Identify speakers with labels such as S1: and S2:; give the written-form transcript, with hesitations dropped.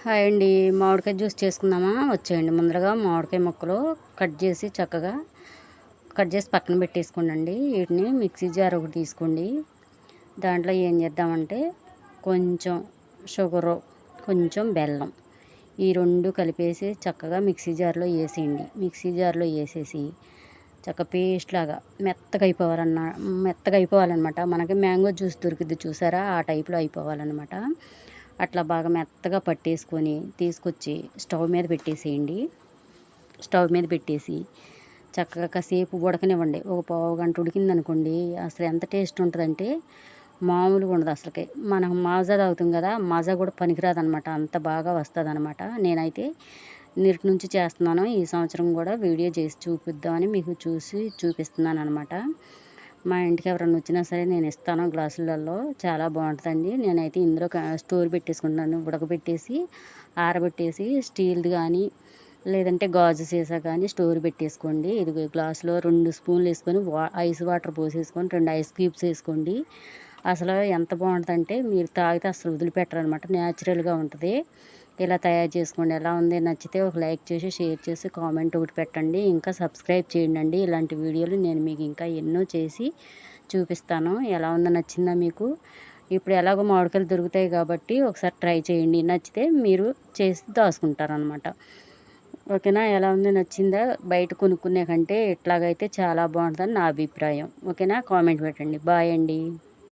S1: Hi అండి. మామిడికాయ juice చేసుకుందామా? వచ్చేయండి. ముందరగా మామిడికాయ ముక్కలు చక్కగా కట్ చేసి పక్కన పెట్టేసుకోండి. వీటిని మిక్సీ జార్ ఒకటి తీసుకోండి. దాంట్లో ఏం చేద్దామంటే కొంచెం షుగరు, కొంచెం బెల్లం, ఈ రెండు కలిపేసి చక్కగా మిక్సీ జార్లో వేసేయండి. మిక్సీ జార్లో వేసేసి పేస్ట్ లాగా మెత్తగా అయిపోవాలన్నమాట. మనకి మ్యాంగో జ్యూస్ దొరికిద్ది చూసారా, ఆ టైప్లో అయిపోవాలన్నమాట. అట్లా బాగా మెత్తగా పట్టేసుకొని తీసుకొచ్చి స్టవ్ మీద పెట్టేసేయండి. స్టవ్ మీద పెట్టేసి చక్కగా కాసేపు ఉడకనివ్వండి. ఒక పావు గంట ఉడికిందనుకోండి, అసలు ఎంత టేస్ట్ ఉంటుందంటే మామూలుగా ఉండదు అసలుకి. మనం మాజా తాగుతాం కదా, మాజా కూడా పనికిరాదనమాట, అంత బాగా వస్తుందన్నమాట. నేనైతే నిరుటి నుంచి చేస్తున్నాను. ఈ సంవత్సరం కూడా వీడియో చేసి చూపిద్దామని మీకు చూపిస్తున్నాను అనమాట. మా ఇంటికి ఎవరైనా వచ్చినా సరే నేను ఇస్తాను గ్లాసులలో. చాలా బాగుంటుందండి. నేనైతే ఇందులో స్టోర్ పెట్టేసుకుంటున్నాను. ఉడకబెట్టేసి ఆరబెట్టేసి స్టీల్ది కానీ లేదంటే గాజు సీసా కానీ స్టోర్ పెట్టేసుకోండి. ఇది గ్లాసులో 2 స్పూన్లు వేసుకొని ఐస్ వాటర్ పోసేసుకొని 2 ఐస్ క్యూబ్స్ వేసుకోండి. అసలు ఎంత బాగుంటుందంటే మీరు తాగితే అసలు వదిలిపెట్టరనమాట. న్యాచురల్గా ఉంటుంది. ఇలా తయారు చేసుకోండి. ఎలా ఉంది, నచ్చితే ఒక లైక్ చేసి షేర్ చేసి కామెంట్ ఒకటి పెట్టండి. ఇంకా సబ్స్క్రైబ్ చేయండి. ఇలాంటి వీడియోలు నేను మీకు ఇంకా ఎన్నో చేసి చూపిస్తాను. ఎలా ఉందో, నచ్చిందా మీకు? ఇప్పుడు ఎలాగో మామిడికాయలు దొరుకుతాయి కాబట్టి ఒకసారి ట్రై చేయండి. నచ్చితే మీరు చేసి దాచుకుంటారనమాట. ఓకేనా? ఎలా ఉంది, నచ్చిందా? బయట కొనుక్కునే కంటే ఇట్లాగైతే చాలా బాగుంటుందని నా అభిప్రాయం. ఓకేనా? కామెంట్ పెట్టండి. బాయ్ అండి.